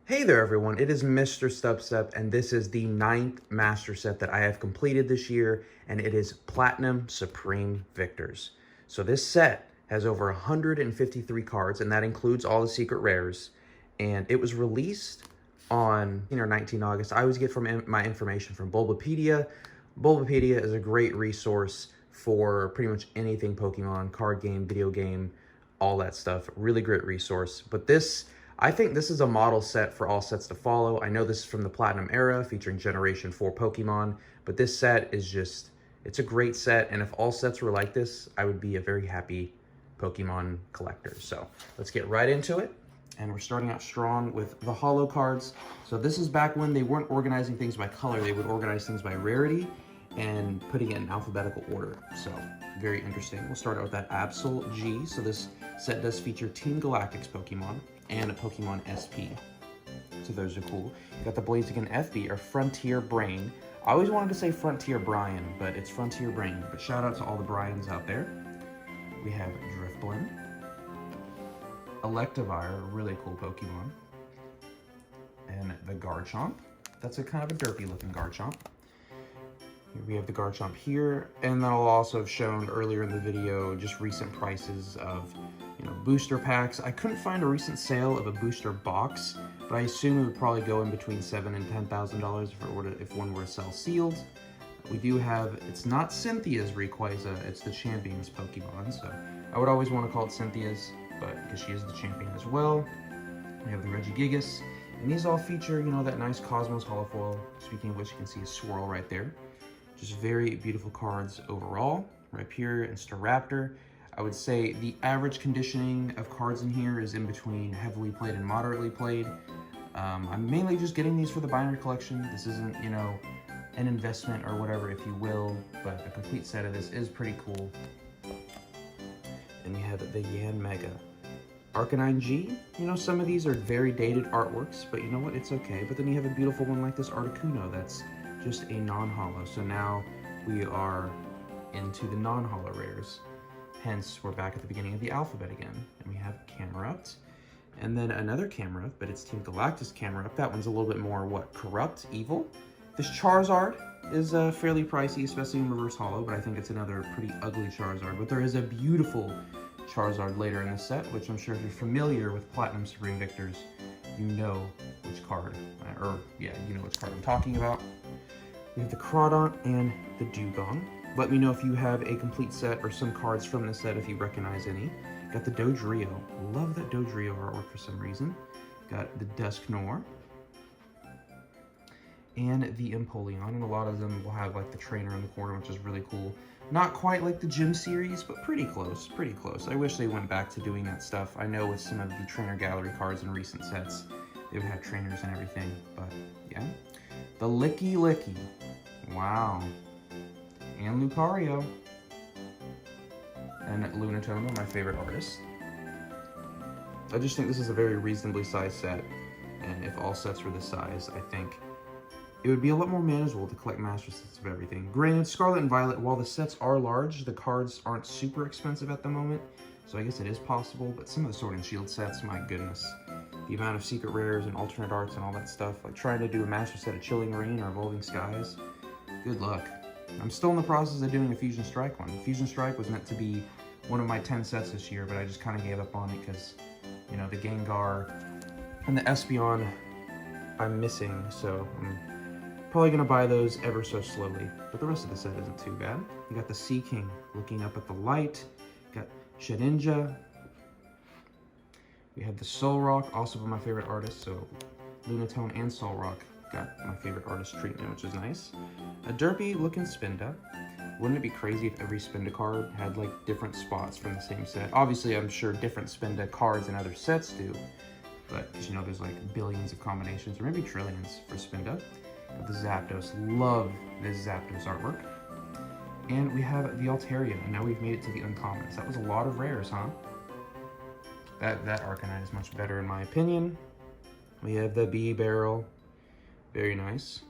Hey there everyone, it is MisterStubstep and this is the 9th master set that I have completed this year, and it is Platinum Supreme Victors. So this set has over 153 cards, and that includes all the secret rares, and it was released on 19 August. I always get my information from Bulbapedia. Bulbapedia is a great resource for pretty much anything Pokemon, card game, video game, all that stuff. Really great resource. But I think this is a model set for all sets to follow. I know this is from the Platinum era, featuring Generation 4 Pokemon, but this set is just, it's a great set, and if all sets were like this, I would be a very happy Pokemon collector. So let's get right into it, and we're starting out strong with the holo cards. So this is back when they weren't organizing things by color, they would organize things by rarity and putting it in alphabetical order. So very interesting. We'll start out with that Absol G. So this set does feature Team Galactic's Pokemon and a Pokemon SP. So those are cool. You got the Blaziken FB, or Frontier Brain. I always wanted to say Frontier Brian, but it's Frontier Brain. But shout out to all the Brians out there. We have Drifblim, Electivire, a really cool Pokemon, and the Garchomp. That's a kind of a derpy looking Garchomp. Here we have the Garchomp here, and then I'll also have shown earlier in the video just recent prices of booster packs. I couldn't find a recent sale of a booster box, but I assume it would probably go in between $7,000 and $10,000 if one were to sell sealed. We do have, it's not Cynthia's Rayquaza, it's the Champion's Pokemon, so I would always want to call it Cynthia's, but because she is the champion as well. We have the Regigigas, and these all feature, that nice Cosmos holofoil. Speaking of which, you can see a swirl right there. Just very beautiful cards overall. Rhyperior and Staraptor. I would say the average conditioning of cards in here is in between heavily played and moderately played. I'm mainly just getting these for the binary collection. This isn't, an investment or whatever, if you will, but a complete set of this is pretty cool. And we have the Yanmega. Arcanine G, some of these are very dated artworks, but you know what, it's okay. But then you have a beautiful one like this Articuno that's just a non-holo. So now we are into the non-holo rares. Hence, we're back at the beginning of the alphabet again. And we have Camerupt, and then another Camerupt, but it's Team Galactus Camerupt. That one's a little bit more, corrupt, evil. This Charizard is fairly pricey, especially in reverse holo, but I think it's another pretty ugly Charizard. But there is a beautiful Charizard later in the set, which I'm sure if you're familiar with Platinum Supreme Victors, you know which card, you know which card I'm talking about. We have the Crawdaunt and the Dugong. Let me know if you have a complete set or some cards from this set if you recognize any. Got the Dodrio. Love that Dodrio artwork for some reason. Got the Dusknoir. And the Empoleon. And a lot of them will have like the trainer in the corner, which is really cool. Not quite like the gym series, but pretty close, pretty close. I wish they went back to doing that stuff. I know with some of the trainer gallery cards in recent sets, they would have trainers and everything, but yeah. The Licky Licky. Wow. And Lucario. And Lunatone, my favorite artist. I just think this is a very reasonably sized set, and if all sets were this size, I think it would be a lot more manageable to collect master sets of everything. Granted, Scarlet and Violet, while the sets are large, the cards aren't super expensive at the moment, so I guess it is possible, but some of the Sword and Shield sets, my goodness. The amount of secret rares and alternate arts and all that stuff, like trying to do a master set of Chilling Reign or Evolving Skies, good luck. I'm still in the process of doing a Fusion Strike one. Fusion Strike was meant to be one of my 10 sets this year, but I just kind of gave up on it because, the Gengar and the Espeon I'm missing, so I'm probably going to buy those ever so slowly. But the rest of the set isn't too bad. You got the Sea King looking up at the light. Got Shedinja. We had the Solrock, also by my favorite artist, so Lunatone and Solrock got my favorite artist treatment, which is nice. A derpy looking Spinda. Wouldn't it be crazy if every Spinda card had like different spots from the same set? Obviously, I'm sure different Spinda cards in other sets do, but because there's like billions of combinations, or maybe trillions for Spinda. Got the Zapdos. Love this Zapdos artwork. And we have the Altaria, and now we've made it to the uncommons. That was a lot of rares, huh? That Arcanine is much better in my opinion. We have the B-Barrel. Very nice.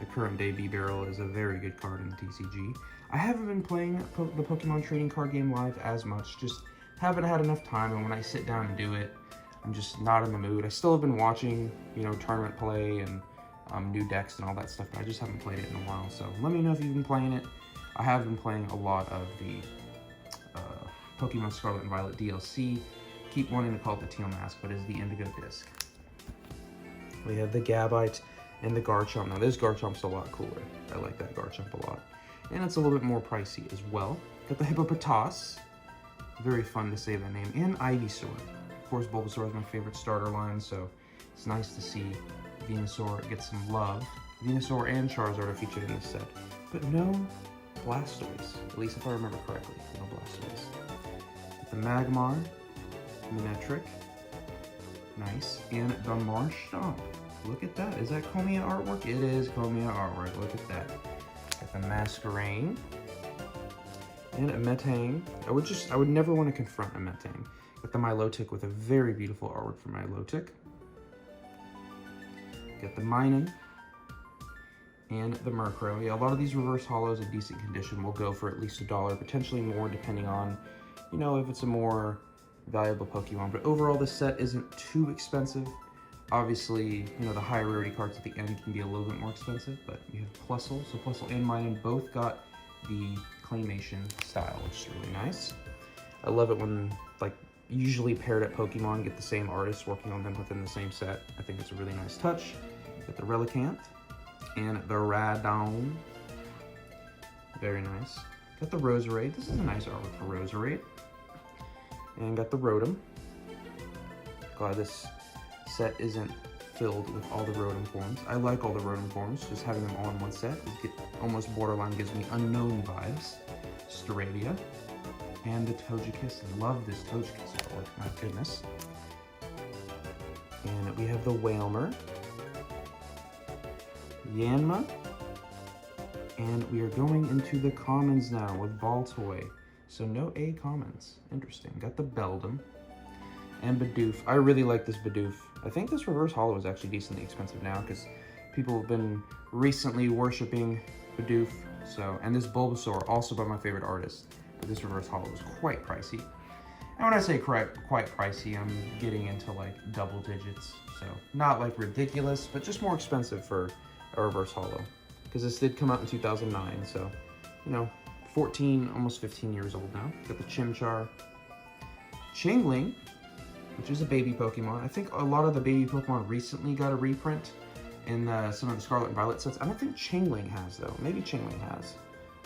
The current day B-Barrel is a very good card in the TCG. I haven't been playing the Pokemon trading card game live as much, just haven't had enough time, and when I sit down and do it, I'm just not in the mood. I still have been watching, you know, tournament play and new decks and all that stuff, but I just haven't played it in a while. So let me know if you've been playing it. I have been playing a lot of the Pokemon Scarlet and Violet DLC. Keep wanting to call it the Teal Mask, but it's the Indigo Disc. We have the Gabite and the Garchomp. Now this Garchomp's a lot cooler. I like that Garchomp a lot. And it's a little bit more pricey as well. Got the Hippopotas. Very fun to say that name. And Ivysaur. Of course, Bulbasaur is my favorite starter line, so it's nice to see Venusaur get some love. Venusaur and Charizard are featured in this set, but no Blastoise, at least if I remember correctly, no Blastoise. The Magmar, Manectric, nice, and the Marshtomp. Look at that, is that Komiya artwork? It is Komiya artwork, look at that. Got the Masquerain, and a Metang. I would never want to confront a Metang. Got the Milotic with a very beautiful artwork for Milotic. Got the Minun and the Murkrow. Yeah, a lot of these reverse holos in decent condition will go for at least $1, potentially more depending on, you know, if it's a more valuable Pokemon. But overall, this set isn't too expensive. Obviously, you know, the high rarity cards at the end can be a little bit more expensive, but we have Plusle. So Plusle and Minun both got the claymation style, which is really nice. I love it when, like, usually paired up Pokemon get the same artist working on them within the same set. I think it's a really nice touch. Got the Relicanth and the Radon. Very nice. Got the Roserade. This is a nice artwork for Roserade. And got the Rotom. Glad this set isn't filled with all the Rotom forms. I like all the Rotom forms. Just having them all in one set almost borderline gives me Unknown vibes. Staravia. And the Togekiss. I love this Togekiss artwork, my goodness. And we have the Wailmer, Yanma, and we are going into the commons now with Voltoy. So no A commons. Interesting. Got the Beldum and Bidoof. I really like this Bidoof. I think this reverse holo is actually decently expensive now because people have been recently worshipping Bidoof. So, and this Bulbasaur, also by my favorite artist. But this reverse holo is quite pricey. And when I say quite pricey, I'm getting into like double digits. So not like ridiculous, but just more expensive for a reverse holo. Because this did come out in 2009, so, you know, 14, almost 15 years old now. Got the Chimchar. Chingling, which is a baby Pokemon. I think a lot of the baby Pokemon recently got a reprint in some of the Scarlet and Violet sets. I don't think Chingling has, though. Maybe Chingling has.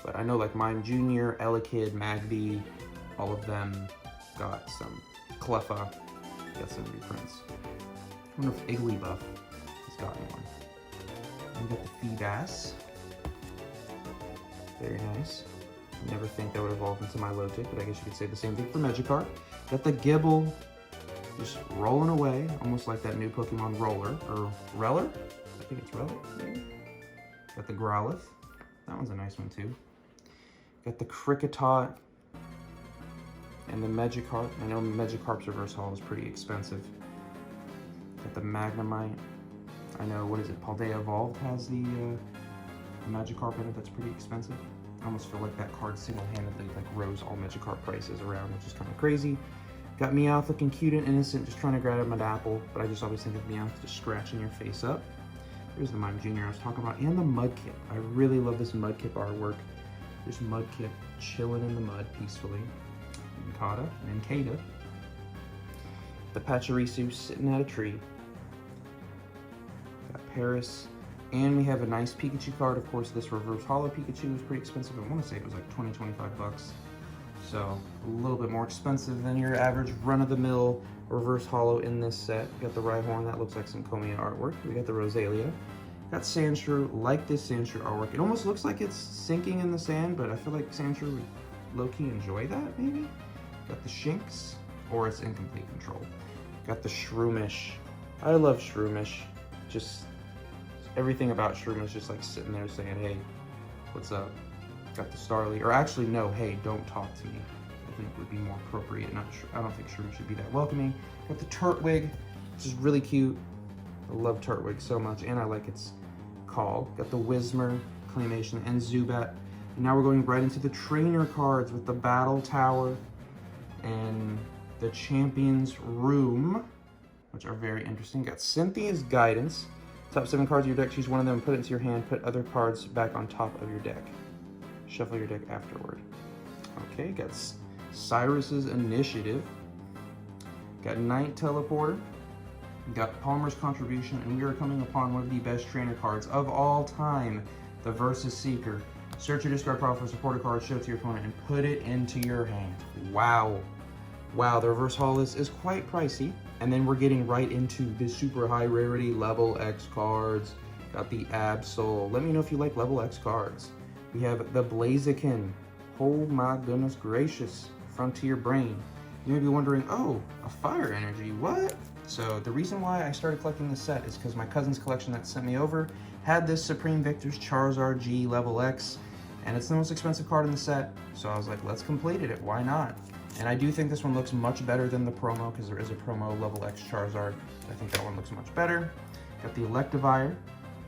But I know like Mime Jr., Elekid, Magby, all of them got some. Cleffa got some reprints. I wonder if Igglybuff has gotten one. And we got the Feebas. Very nice. Never think that would evolve into Milotic, but I guess you could say the same thing for Magikarp. Got the Gibble, just rolling away, almost like that new Pokemon Roller, or Reller? I think it's Reller, maybe? Got the Growlithe. That one's a nice one too. Got the Kricketot and the Magikarp. I know Magikarp's reverse holo is pretty expensive. Got the Magnemite. I know, what is it, Paldea Evolved has the Magikarp in it. That's pretty expensive. I almost feel like that card single-handedly like rose all Magikarp prices around, which is kind of crazy. Got Meowth looking cute and innocent, just trying to grab an apple, but I just always think of Meowth just scratching your face up. Here's the Mime Jr. I was talking about, and the Mudkip. I really love this Mudkip artwork. There's Mudkip chilling in the mud peacefully. And Kata and Kada. The Pachirisu sitting at a tree. Got Paris. And we have a nice Pikachu card. Of course, this reverse holo Pikachu was pretty expensive. I want to say it was like 20, 25 bucks. So a little bit more expensive than your average run-of-the-mill reverse holo in this set. We got the Rhyhorn, that looks like some Komiya artwork. We got the Rosalia. Got Sandshrew, like this Sandshrew artwork. It almost looks like it's sinking in the sand, but I feel like Sandshrew would low-key enjoy that, maybe? Got the Shinx, or it's incomplete control. Got the Shroomish. I love Shroomish. Just everything about Shroomish just like sitting there saying, hey, what's up? Got the Starly, or actually no, hey, don't talk to me. I think would be more appropriate. I don't think Shroomish should be that welcoming. Got the Turtwig, which is really cute. I love Turtwig so much, and I like its call. Got the Whismur, Claymation, and Zubat. And now we're going right into the trainer cards with the Battle Tower and the Champions Room. which are very interesting. Got Cynthia's Guidance. Top 7 cards of your deck, choose one of them, put it into your hand, put other cards back on top of your deck. Shuffle your deck afterward. Okay, got Cyrus's Initiative. Got Night Teleporter. Got Palmer's Contribution, and we are coming upon one of the best trainer cards of all time, the Versus Seeker. Search your discard pile for a supporter card, show it to your opponent, and put it into your hand. Wow. Wow, the reverse holo is quite pricey. And then we're getting right into the super high rarity level X cards. Got the Absol. Let me know if you like level X cards. We have the Blaziken. Oh my goodness gracious. Frontier Brain. You may be wondering, oh, a fire energy, what? So the reason why I started collecting this set is because my cousin's collection that sent me over had this Supreme Victor's Charizard G level X, and it's the most expensive card in the set. So I was like, let's complete it, why not? And I do think this one looks much better than the promo, because there is a promo level X Charizard. I think that one looks much better. Got the Electivire,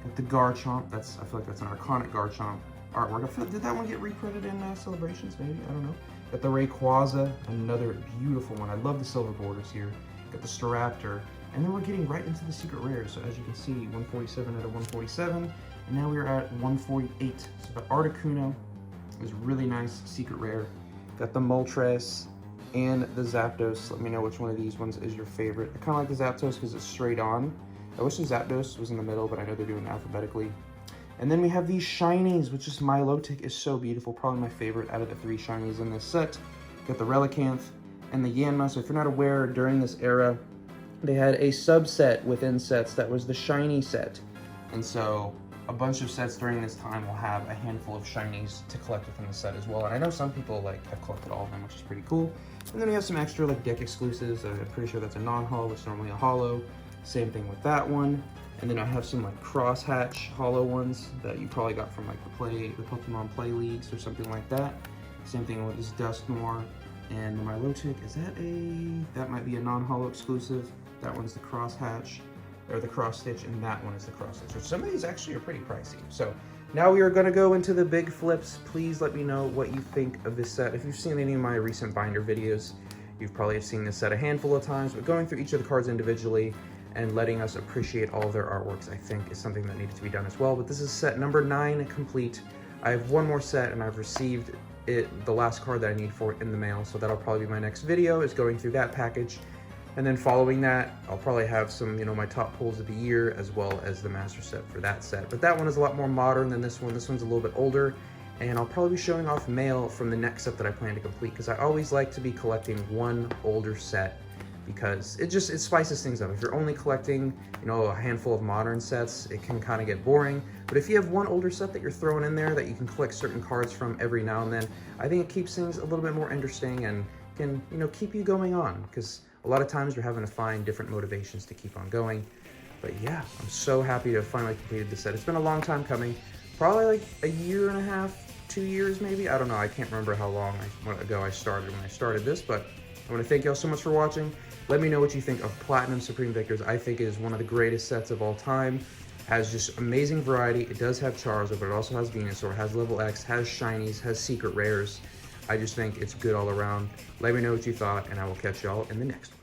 got the Garchomp. I feel like that's an Arconic Garchomp artwork. Did that one get reprinted in Celebrations? Maybe, I don't know. Got the Rayquaza, another beautiful one. I love the silver borders here. Got the Staraptor, and then we're getting right into the secret rares. So as you can see, 147 out of 147, and now we're at 148. So the Articuno is really nice secret rare. Got the Moltres and the Zapdos. Let me know which one of these ones is your favorite. I kind of like the Zapdos because it's straight on. I wish the Zapdos was in the middle, but I know they're doing it alphabetically. And then we have these shinies, which is Milotic is so beautiful. Probably my favorite out of the 3 shinies in this set. Got the Relicanth and the Yanma. So if you're not aware, during this era, they had a subset within sets that was the shiny set. And so a bunch of sets during this time will have a handful of shinies to collect within the set as well. And I know some people have collected all of them, which is pretty cool. And then we have some extra deck exclusives. I'm pretty sure that's a non-holo, which is normally a holo. Same thing with that one. And then I have some crosshatch holo ones that you probably got from the Pokemon Play Leagues or something like that. Same thing with this Dusknoir and the Milotic. That might be a non-holo exclusive. That one's the crosshatch, or the cross stitch, and that one is the cross stitch. So some of these actually are pretty pricey. So now we are gonna go into the big flips. Please let me know what you think of this set. If you've seen any of my recent binder videos, you've probably seen this set a handful of times, but going through each of the cards individually and letting us appreciate all of their artworks, I think, is something that needed to be done as well. But this is set number 9 complete. I have one more set, and I've received the last card that I need for it in the mail, so that'll probably be my next video, is going through that package. And then following that, I'll probably have some, my top pulls of the year, as well as the master set for that set. But that one is a lot more modern than this one. This one's a little bit older, and I'll probably be showing off mail from the next set that I plan to complete, because I always like to be collecting one older set, because it spices things up. If you're only collecting, a handful of modern sets, it can kind of get boring. But if you have one older set that you're throwing in there that you can collect certain cards from every now and then, I think it keeps things a little bit more interesting and can, keep you going on, because a lot of times you're having to find different motivations to keep on going. But yeah, I'm so happy to have finally completed this set. It's been a long time coming, probably a year and a half, 2 years maybe. I don't know, I can't remember how long ago I started when I started this, but I want to thank y'all so much for watching. Let me know what you think of Platinum Supreme Victors. I think it is one of the greatest sets of all time. Has just amazing variety. It does have Charizard, but it also has Venusaur, has level X, has shinies, has secret rares. I just think it's good all around. Let me know what you thought, and I will catch y'all in the next one.